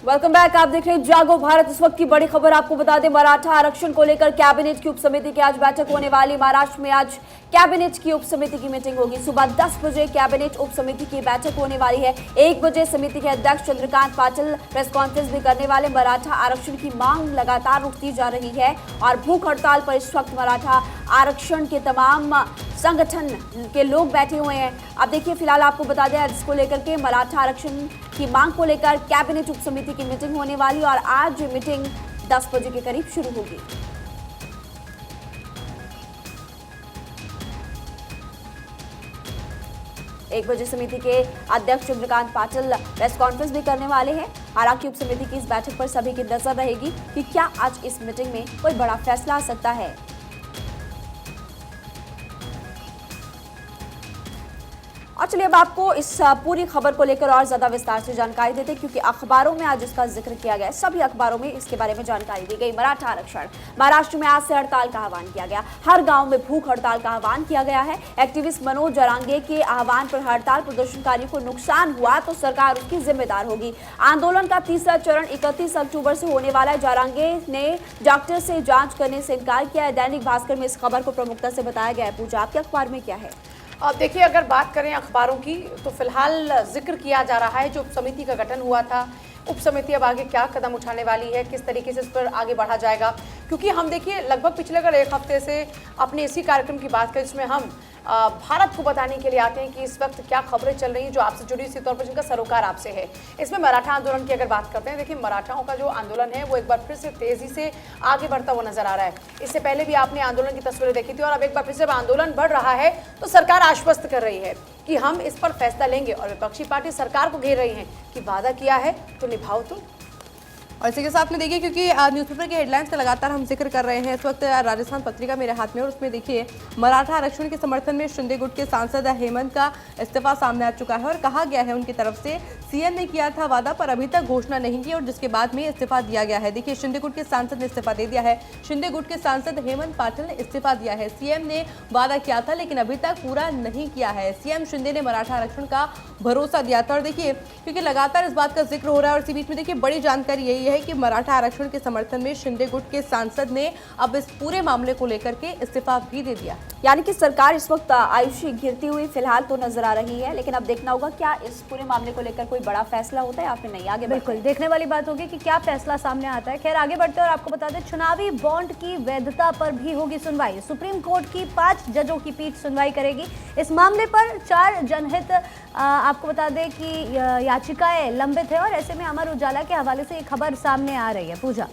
Welcome back. आप देख रहे हैं जागो भारत। इस वक्त की बड़ी खबर आपको बता दें, मराठा आरक्षण को लेकर कैबिनेट की उप समिति की आज बैठक होने वाली। महाराष्ट्र में आज कैबिनेट की उप समिति की मीटिंग होगी। सुबह 10 बजे कैबिनेट उप समिति की बैठक होने वाली है। 1 बजे समिति के अध्यक्ष चंद्रकांत पाटिल प्रेस कॉन्फ्रेंस भी करने वाले। मराठा आरक्षण की मांग लगातार उठती जा रही है और भूख हड़ताल पर इस वक्त मराठा आरक्षण के तमाम संगठन के लोग बैठे हुए हैं। अब देखिए, फिलहाल आपको बता दें इसको लेकर के मराठा आरक्षण की मांग को लेकर कैबिनेट उप समिति की मीटिंग होने वाली और आज ये मीटिंग 10 बजे के करीब शुरू होगी। एक बजे समिति के अध्यक्ष चंद्रकांत पाटिल प्रेस कॉन्फ्रेंस भी करने वाले हैं। हालांकि उप समिति की इस बैठक पर सभी की नजर रहेगी कि क्या आज इस मीटिंग में कोई बड़ा फैसला आ सकता है। और चलिए अब आपको इस पूरी खबर को लेकर और ज्यादा विस्तार से जानकारी देते हैं, क्योंकि अखबारों में आज इसका जिक्र किया गया है। सभी अखबारों में इसके बारे में जानकारी दी गई। मराठा आरक्षण, महाराष्ट्र में आज से हड़ताल का आह्वान किया गया। हर गांव में भूख हड़ताल का आह्वान किया गया है। एक्टिविस्ट मनोज जरांगे के आह्वान पर हड़ताल प्रदर्शनकारियों को नुकसान हुआ तो सरकार उसकी जिम्मेदार होगी। आंदोलन का तीसरा चरण 31 अक्टूबर से होने वाला है। जरांगे ने डॉक्टर से जांच करने से इनकार किया है। दैनिक भास्कर में इस खबर को प्रमुखता से बताया गया है। पूजा, आपके अखबार में क्या है? अब देखिए, अगर बात करें अखबारों की तो फिलहाल जिक्र किया जा रहा है जो उप समिति का गठन हुआ था। उप समिति अब आगे क्या कदम उठाने वाली है, किस तरीके से इस पर आगे बढ़ा जाएगा, क्योंकि हम देखिए लगभग पिछले अगर एक हफ्ते से अपने इसी कार्यक्रम की बात करें जिसमें हम भारत को बताने के लिए आते हैं कि इस वक्त क्या खबरें चल रही हैं जो आपसे जुड़ी, इसी तौर पर जिनका सरोकार आपसे है। इसमें मराठा आंदोलन की अगर बात करते हैं, देखिए मराठाओं का जो आंदोलन है वो एक बार फिर से तेजी से आगे बढ़ता हुआ नजर आ रहा है। इससे पहले भी आपने आंदोलन की तस्वीरें देखी थी और अब एक बार फिर से आंदोलन बढ़ रहा है तो सरकार आश्वस्त कर रही है कि हम इस पर फैसला लेंगे और विपक्षी पार्टी सरकार को घेर रही है कि वादा किया है तो निभाओ तुम। और इसी के साथ में देखिए, क्योंकि न्यूज़पेपर के हेडलाइंस का लगातार हम जिक्र कर रहे हैं, इस वक्त राजस्थान पत्रिका मेरे हाथ में और उसमें देखिए मराठा आरक्षण के समर्थन में शिंदे गुट के सांसद हेमंत का इस्तीफा सामने आ चुका है और कहा गया है उनकी तरफ से सीएम ने किया था वादा पर अभी तक घोषणा नहीं की और जिसके बाद में इस्तीफा दिया गया है। देखिए, शिंदे गुट के सांसद ने इस्तीफा दे दिया है। शिंदे गुट के सांसद हेमंत पाटिल ने इस्तीफा दिया है। सीएम ने वादा किया था लेकिन अभी तक पूरा नहीं किया है। सीएम शिंदे ने मराठा आरक्षण का भरोसा दिया था और देखिए, क्योंकि लगातार इस बात का जिक्र हो रहा है और इसी बीच में देखिए बड़ी जानकारी यही है कि मराठा आरक्षण के समर्थन में शिंदे गुट के सांसद ने अब इस पूरे मामले को लेकर के इस्तीफा भी दे दिया। यानी कि सरकार इस वक्त आयुषी घिरती हुई फिलहाल तो नजर आ रही है, लेकिन अब देखना होगा क्या इस पूरे मामले को लेकर कोई बड़ा फैसला होता है या फिर नहीं। आगे बिल्कुल देखने वाली बात होगी कि क्या फैसला सामने आता है। खैर आगे बढ़ते हैं और आपको बता दें, चुनावी बॉन्ड की वैधता पर भी होगी सुनवाई। सुप्रीम कोर्ट की 5 जजों की पीठ सुनवाई करेगी इस मामले पर। 4 जनहित आपको बता दें कि याचिकाएं लंबित है और ऐसे में अमर उजाला के हवाले से एक खबर सामने आ रही है। पूजा,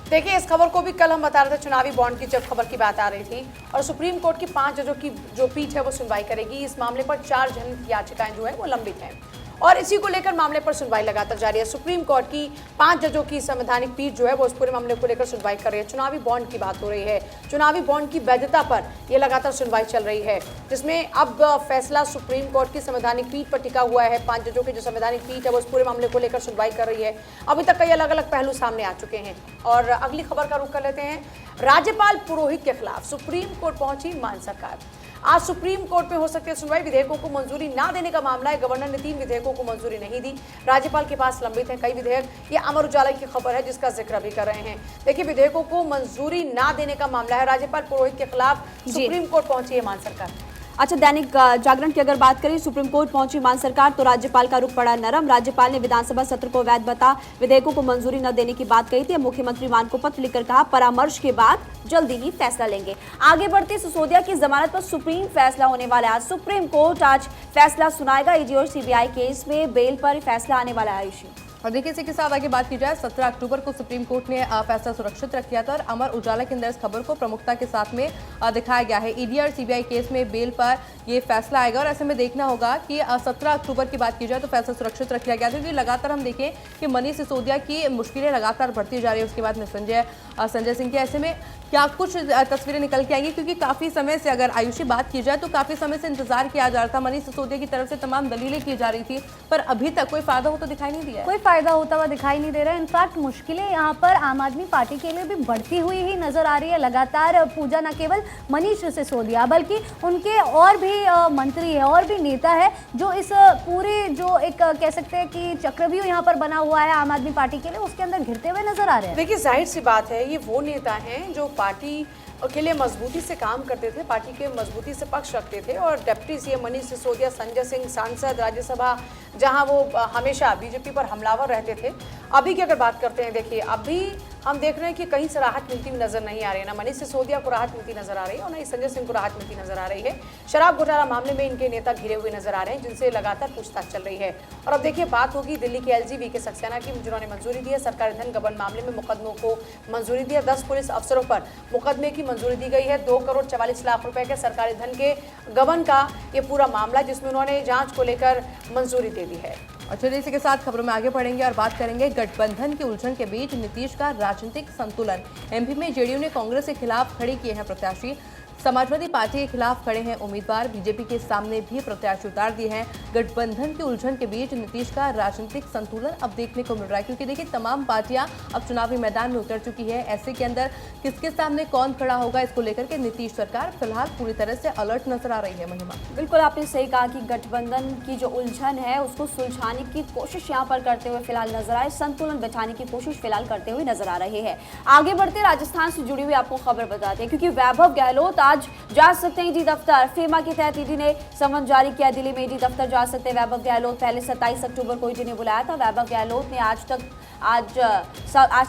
देखिए, इस खबर को भी कल हम बता रहे थे, चुनावी बॉन्ड की जब खबर की बात आ रही थी और सुप्रीम कोर्ट की 5 जजों की जो पीठ है वो सुनवाई करेगी। इस मामले पर 4 जनहित याचिकाएं जो है वो लंबित हैं और इसी को लेकर मामले पर सुनवाई लगातार जारी है। सुप्रीम कोर्ट की 5 जजों की संवैधानिक पीठ जो है वो इस पूरे मामले को लेकर सुनवाई कर रही है। चुनावी बॉन्ड की बात हो रही है, चुनावी बॉन्ड की वैधता पर यह लगातार सुनवाई चल रही है, जिसमें अब फैसला सुप्रीम कोर्ट की संवैधानिक पीठ पर टिका हुआ है। 5 जजों की जो संवैधानिक पीठ है वो इस पूरे मामले को लेकर सुनवाई कर रही है। अभी तक कई अलग अलग पहलू सामने आ चुके हैं और अगली खबर का रुख कर लेते हैं। राज्यपाल पुरोहित के खिलाफ सुप्रीम कोर्ट पहुंची मान सरकार। आज सुप्रीम कोर्ट में हो सकती है सुनवाई। विधेयकों को मंजूरी ना देने का मामला है। गवर्नर ने 3 विधेयकों को मंजूरी नहीं दी। राज्यपाल के पास लंबित है कई विधेयक। ये अमर उजाला की खबर है जिसका जिक्र भी कर रहे हैं। देखिए, विधेयकों को मंजूरी ना देने का मामला है। राज्यपाल पुरोहित के खिलाफ सुप्रीम कोर्ट पहुंची है मान सरकार। अच्छा, दैनिक जागरण की अगर बात करें, सुप्रीम कोर्ट पहुंची मान सरकार तो राज्यपाल का रुख पड़ा नरम। राज्यपाल ने विधानसभा सत्र को अवैध बता विधेयकों को मंजूरी न देने की बात कही थी। मुख्यमंत्री मान को पत्र लिखकर कहा परामर्श के बाद जल्दी ही फैसला लेंगे। आगे बढ़ते, सिसोदिया की जमानत पर सुप्रीम फैसला होने वाला है। आज सुप्रीम कोर्ट आज फैसला सुनाएगा। ईडी और सीबीआई केस में बेल पर फैसला आने वाला है। आयुषी, और देखिए, इसी के साथ आगे बात की जाए, 17 अक्टूबर को सुप्रीम कोर्ट ने फैसला सुरक्षित रख दिया था और अमर उजाला के अंदर इस खबर को प्रमुखता के साथ में दिखाया गया है। ईडी और सीबीआई केस में बेल पर ये फैसला आएगा और ऐसे में देखना होगा कि 17 अक्टूबर की बात की जाए तो फैसला सुरक्षित रख लिया गया था, क्योंकि लगातार हम देखें कि मनीष सिसोदिया की मुश्किलें लगातार बढ़ती जा रही है। उसके बाद में संजय सिंह की, ऐसे में क्या कुछ तस्वीरें निकल के आएंगी, क्योंकि काफ़ी समय से अगर आयुषी बात की जाए तो काफ़ी समय से इंतजार किया जा रहा था। मनीष सिसोदिया की तरफ से तमाम दलीलें की जा रही थी पर अभी तक कोई फायदा हो तो दिखाई नहीं दिया। कोई फायदा होता हुआ दिखाई नहीं दे रहा है। इनफैक्ट मुश्किलें यहाँ पर आम आदमी पार्टी के लिए भी बढ़ती हुई ही नजर आ रही है। लगातार पूजा न केवल मनीष सिसोदिया बल्कि उनके और भी मंत्री है और भी नेता है जो इस पूरे जो एक कह सकते हैं कि चक्रव्यूह यहाँ पर बना हुआ है आम आदमी पार्टी के लिए, उसके अंदर घिरते हुए नजर आ रहे हैं। देखिए जाहिर सी बात है, ये वो नेता हैं जो पार्टी के लिए मजबूती से काम करते थे, पार्टी के मजबूती से पक्ष रखते थे। और डिप्टी सीएम मनीष सिसोदिया, संजय सिंह सांसद राज्यसभा, जहां वो हमेशा बीजेपी पर हमलावर रहते थे। अभी की अगर बात करते हैं, देखिए अभी हम देख रहे हैं कि कहीं से राहत मिलती हुई नजर नहीं आ रही है। ना मनीष सिसोदिया को राहत मिलती नजर आ रही है और ना ही संजय सिंह को राहत मिलती नजर आ रही है। शराब घोटाला मामले में इनके नेता घिरे हुए नजर आ रहे हैं, जिनसे लगातार पूछताछ चल रही है। और अब देखिए बात होगी दिल्ली के एलजी वीके सक्सेना की, जिन्होंने मंजूरी दी है सरकारी धन गबन मामले में मुकदमों को मंजूरी दी है। 10 पुलिस अफसरों पर मुकदमे की मंजूरी दी गई है। 2 करोड़ 44 लाख रुपए के सरकारी धन के गबन का ये पूरा मामला, जिसमें उन्होंने जांच को लेकर मंजूरी दे दी है। और चलिए इसी के साथ खबरों में आगे बढ़ेंगे और बात करेंगे गठबंधन की उलझन के बीच नीतीश का राजनीतिक संतुलन। एमपी में जेडीयू ने कांग्रेस के खिलाफ खड़े किए हैं प्रत्याशी, समाजवादी पार्टी के खिलाफ खड़े हैं उम्मीदवार, बीजेपी के सामने भी प्रत्याशी उतार दिए हैं। गठबंधन की उलझन के बीच नीतीश का राजनीतिक संतुलन अब देखने को मिल रहा है, क्योंकि देखिए तमाम पार्टियां अब चुनावी मैदान में उतर चुकी है। ऐसे के अंदर किसके सामने कौन खड़ा होगा, इसको लेकर के नीतीश सरकार फिलहाल पूरी तरह से अलर्ट नजर आ रही है। महिमा, बिल्कुल आपने सही कहा कि गठबंधन की जो उलझन है उसको सुलझाने की कोशिश यहाँ पर करते हुए फिलहाल नजर आए, संतुलन बैठाने की कोशिश फिलहाल करते हुए नजर आ रहे हैं। आगे बढ़ते राजस्थान से जुड़ी हुई आपको खबर बताते हैं, क्योंकि वैभव गहलोत आज जा सकते हैं ईडी दफ्तर। फेमा के तहत ईडी ने समन जारी किया, दिल्ली में ईडी दफ्तर जा सकते हैं वैभव गहलोत। पहले 27 अक्टूबर को ईडी ने बुलाया था। वैभव गहलोत ने आज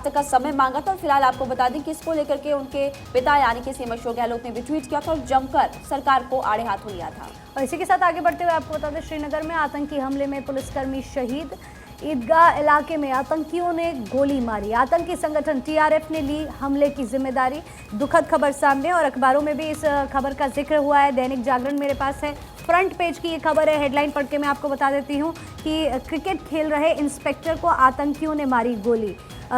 तक का समय मांगा था। और फिलहाल आपको बता दें कि इसको लेकर के उनके पिता यानी कि सीएम अशोक गहलोत ने भी ट्वीट किया था और जमकर सरकार को आड़े हाथों लिया था। और इसी के साथ आगे बढ़ते हुए आपको बता दें, श्रीनगर में आतंकी हमले में पुलिसकर्मी शहीद। ईदगाह इलाके में आतंकियों ने गोली मारी, आतंकी संगठन टीआरएफ ने ली हमले की जिम्मेदारी। दुखद खबर सामने और अखबारों में भी इस खबर का जिक्र हुआ है। दैनिक जागरण मेरे पास है, फ्रंट पेज की ये खबर है। हेडलाइन पढ़ के मैं आपको बता देती हूँ कि क्रिकेट खेल रहे इंस्पेक्टर को आतंकियों ने मारी गोली।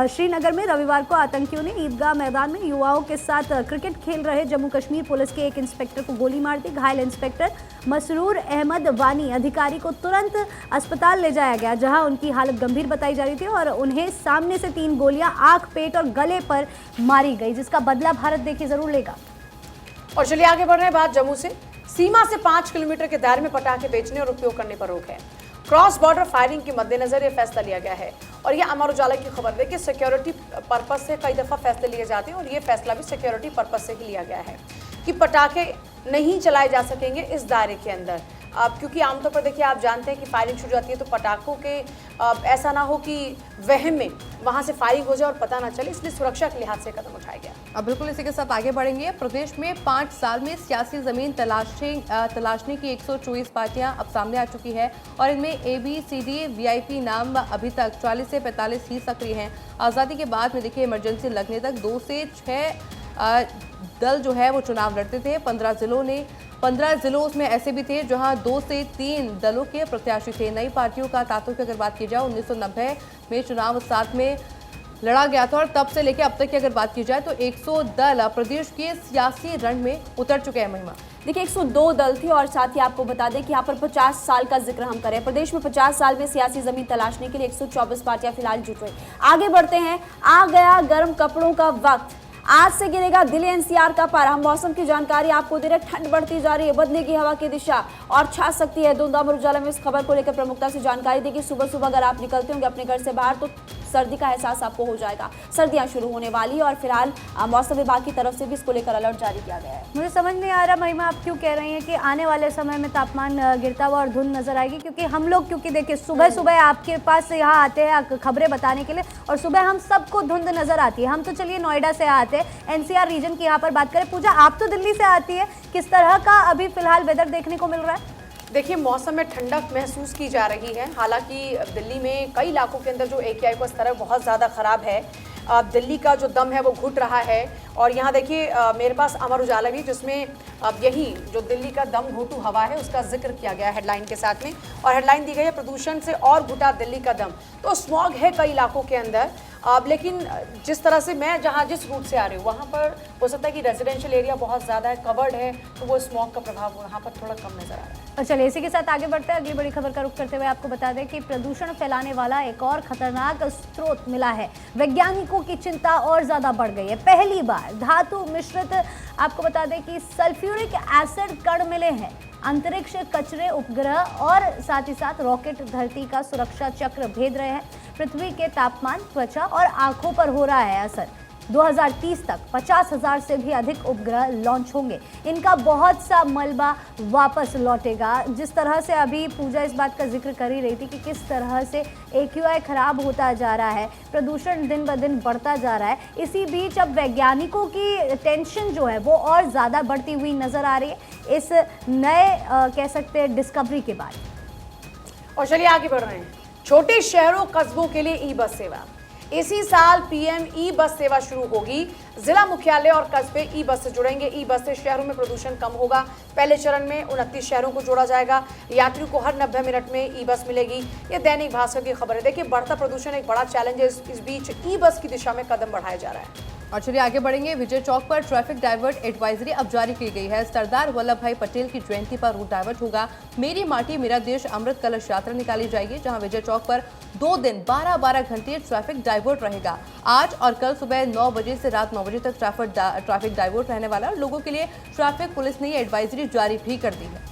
श्रीनगर में रविवार को आतंकियों ने ईदगाह मैदान में युवाओं के साथ क्रिकेट खेल रहे जम्मू कश्मीर पुलिस के एक इंस्पेक्टर को गोली मार दी। घायल इंस्पेक्टर मसरूर अहमद वानी अधिकारी को तुरंत अस्पताल ले जाया गया, जहां उनकी हालत गंभीर बताई जा रही थी और उन्हें सामने से 3 गोलियां आंख, पेट और गले पर मारी गई, जिसका बदला भारत देखिए जरूर लेगा। और चलिए आगे बढ़ रहे हैं, बात जम्मू से। सीमा से 5 किलोमीटर के दायरे में पटाखे बेचने और उपयोग करने पर रोक है। क्रॉस बॉर्डर फायरिंग के मद्देनजर यह फैसला लिया गया है। और ये अमर उजाला की खबर देखिए, सिक्योरिटी पर्पस से कई दफा फैसले लिए जाते हैं और ये फैसला भी सिक्योरिटी पर्पस से ही लिया गया है कि पटाखे नहीं चलाए जा सकेंगे इस दायरे के अंदर। अब क्योंकि आमतौर पर देखिए आप जानते हैं कि फायरिंग शुरू जाती है तो पटाखों के ऐसा ना हो कि वहम में वहां से फायरिंग हो जाए और पता ना चले, इसलिए सुरक्षा के लिहाज से कदम उठाया गया। अब बिल्कुल इसी के साथ आगे बढ़ेंगे। प्रदेश में 5 साल में सियासी जमीन तलाशने की 124 पार्टियां अब सामने आ चुकी है और इनमें ABCD VIP नाम अभी तक 40 से 45 ही सक्रिय हैं। आज़ादी के बाद में देखिए इमरजेंसी लगने तक 2 से 6 दल जो है वो चुनाव लड़ते थे। 15 जिलों में ऐसे भी थे जहां 2 से 3 दलों के प्रत्याशी थे। नई पार्टियों का तातों की अगर बात की जाए 1990 में चुनाव साथ में लड़ा गया था और तब से लेकर अब तक की अगर बात की जाए तो 100 दल प्रदेश के सियासी रण में उतर चुके हैं। महिमा, देखिए 102 दल थे और साथ ही आपको बता दें कि यहाँ पर 50 साल का जिक्र हम करें। प्रदेश में 50 साल में सियासी जमीन तलाशने के लिए 124 पार्टियां फिलहाल जुट रही। आगे बढ़ते हैं, आ गया गर्म कपड़ों का वक्त। आज से गिरेगा दिल्ली NCR का पारा। हम मौसम की जानकारी आपको दे रहे, ठंड बढ़ती जा रही है, बदलेगी हवा की दिशा और छा सकती है धुंध। अमर उजाला में इस खबर को लेकर प्रमुखता से जानकारी दी कि सुबह सुबह अगर आप निकलते होंगे अपने घर से बाहर तो सर्दी का एहसास आपको हो जाएगा। सर्दियां शुरू होने वाली है और फिलहाल मौसम विभाग की तरफ से भी इसको लेकर अलर्ट जारी किया गया है। मुझे समझ नहीं आ रहा महिमा, आप क्यों कह रही हैं कि आने वाले समय में तापमान गिरता हुआ और धुंध नजर आएगी, क्योंकि हम लोग देखिए सुबह सुबह आपके पास यहाँ आते हैं खबरें बताने के लिए और सुबह हम सबको धुंध नजर आती है। हम तो चलिए नोएडा से आते हैं, NCR रीजन की यहाँ पर बात करें। पूजा, आप तो दिल्ली से आती है, किस तरह का अभी फिलहाल वेदर देखने को मिल रहा है? देखिए मौसम में ठंडक महसूस की जा रही है। हालांकि दिल्ली में कई इलाकों के अंदर जो AQI का स्तर है बहुत ज़्यादा ख़राब है। दिल्ली का जो दम है वो घुट रहा है और यहाँ देखिए मेरे पास अमर उजाला भी, जिसमें यही जो दिल्ली का दम घोटू हवा है उसका जिक्र किया गया हेडलाइन के साथ में। और हेडलाइन दी गई है, प्रदूषण से और घुटा दिल्ली का दम। तो स्मॉग है कई इलाकों के अंदर लेकिन जिस तरह से मैं जिस रूट से आ रही हूँ वहाँ पर हो सकता है कि रेजिडेंशियल एरिया बहुत ज़्यादा है, कवर्ड है, तो वो स्मॉग का प्रभाव वहाँ पर थोड़ा कम नजर आ रहा है। और चलिए इसी के साथ आगे बढ़ते हैं। अगली बड़ी खबर का रुख करते हुए आपको बता दें कि प्रदूषण फैलाने वाला एक और खतरनाक स्रोत मिला है। वैज्ञानिकों की चिंता और ज्यादा बढ़ गई है। पहली बार धातु मिश्रित आपको बता दें कि सल्फ्यूरिक एसिड कण मिले हैं। अंतरिक्ष कचरे, उपग्रह और साथ ही साथ रॉकेट धरती का सुरक्षा चक्र भेद रहे हैं। पृथ्वी के तापमान, त्वचा और आंखों पर हो रहा है असर। 2030 तक 50,000 से भी अधिक उपग्रह लॉन्च होंगे। इनका बहुत सा मलबा वापस लौटेगा। जिस तरह से अभी पूजा इस बात का जिक्र कर ही रही थी कि किस तरह से AQI खराब होता जा रहा है, प्रदूषण दिन ब दिन बढ़ता जा रहा है। इसी बीच अब वैज्ञानिकों की टेंशन जो है वो और ज़्यादा बढ़ती हुई नज़र आ रही है इस नए कह सकते हैं डिस्कवरी के बाद। और चलिए आगे बढ़ रहे हैं। छोटे शहरों कस्बों के लिए ई बस सेवा। इसी साल PM ई बस सेवा शुरू होगी। जिला मुख्यालय और कस्बे ई बस से जुड़ेंगे। ई बस से शहरों में प्रदूषण कम होगा। पहले चरण में 29 शहरों को जोड़ा जाएगा। यात्रियों को हर 90 मिनट में ई बस मिलेगी। ये दैनिक भास्कर की खबर है। देखिए, बढ़ता प्रदूषण एक बड़ा चैलेंज है। इस बीच ई बस की दिशा में कदम बढ़ाया जा रहा है। और चलिए आगे बढ़ेंगे। विजय चौक पर ट्रैफिक डाइवर्ट एडवाइजरी अब जारी की गई है। सरदार वल्लभ भाई पटेल की जयंती पर रूट डाइवर्ट होगा। मेरी माटी मेरा देश अमृत कलश यात्रा निकाली जाएगी, जहां विजय चौक पर 2 दिन 12-12 घंटे ट्रैफिक डाइवर्ट रहेगा। आज और कल सुबह 9 बजे से रात 9 बजे तक ट्रैफिक डाइवर्ट रहने वाला है। लोगों के लिए ट्रैफिक पुलिस ने ये एडवाइजरी जारी भी कर दी है।